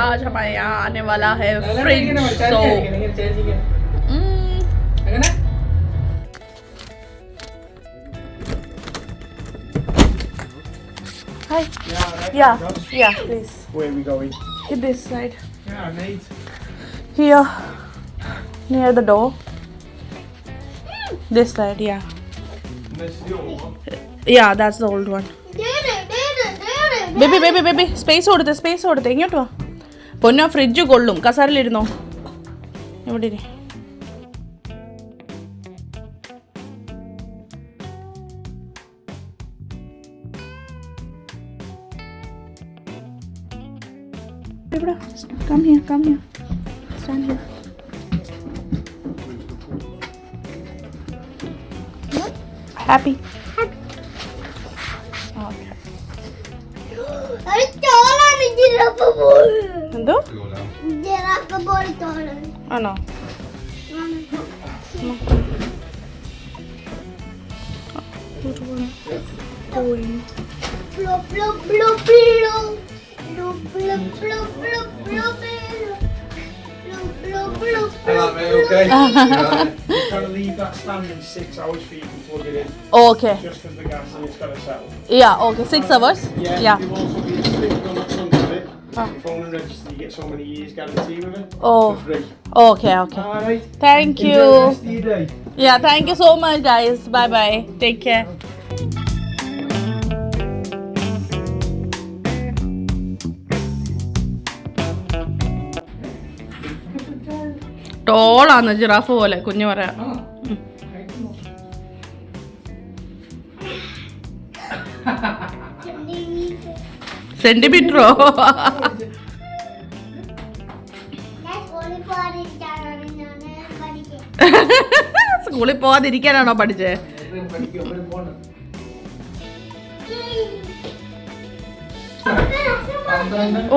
आज हमारे यहाँ आने वाला है फ्रिज तो Hi. Yeah, please. Where are we going? Hit this side. Yeah, mate. Here, near the door. This side, yeah. This is the old one. Yeah, that's the old one. Baby space കൊടുത്ത് ഇങ്ങോട്ട് വാ പൊന്നോ fridge കൊള്ളും കസാരയിലിരുന്നോ ഇവിടെ ഇരി. ഇവിടെ come here stand here. Happy? എന്തോ ആണോ Hello, mate, okay? Trying to leave that standing 6 hours for you to plug it in. Okay. Just because the gas in it's got to settle. Yeah, okay. 6 hours? Yeah. You've also been stick on the front of it. Your phone and register, you get so many years guarantee with it. Oh. For free. Okay. Alright. Thank Enjoy you. the rest of your day. Yeah, thank you so much, guys. Bye. Take care. ടോളാന്ന് giraffe പോലെ കുഞ്ഞു പറയാ. സെന്റിമീറ്ററോ? സ്കൂളിൽ പോവാതിരിക്കാനാണോ പഠിച്ചേ?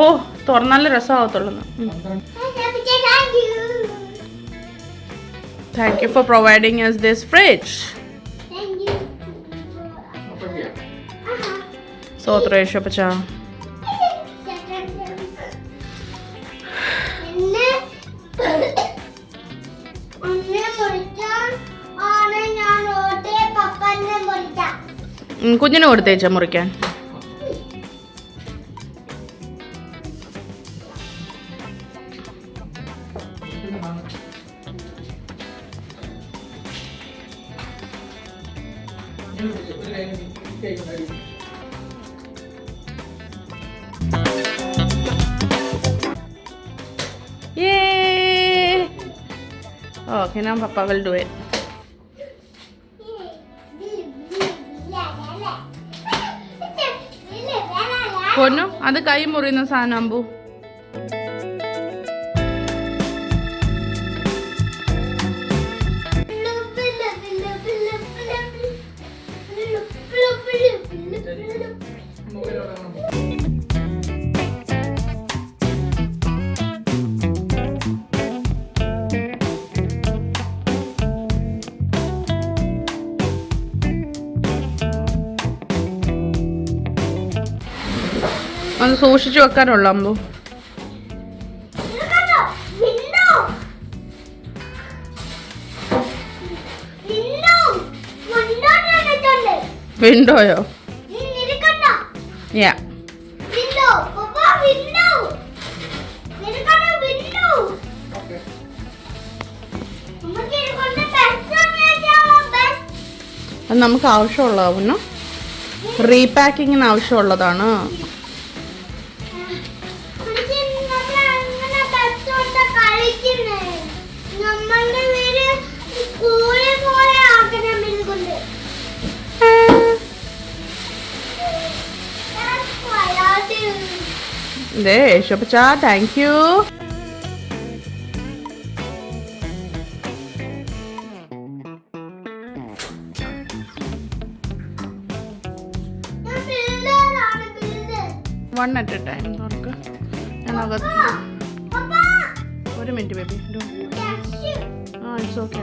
ഓ തുറന്നാലും രസമാകത്തുള്ളൂ. Thank you for providing us this fridge. Thank you. So Tresha Pacha. കുഞ്ഞിന് കൊടുത്തേച്ച മുറിക്കാൻ. Yay! Okay, now Papa will do it. പൊന്നു അത് കൈ മുറിയുന്ന സാധനം അമ്പു. അത് സൂക്ഷിച്ചു വെക്കാനുള്ള അമ്പു. വിൻഡോയോ? യാ അത് നമുക്ക് ആവശ്യമുള്ളതാവുന്നു. റീപാക്കിങ്ങിന് ആവശ്യമുള്ളതാണ്. യേശോപ്പച്ചാ thank you. One at a time തുറക്ക്. ഞാൻ അകത്ത് ഒരു minute baby. Ah it's okay.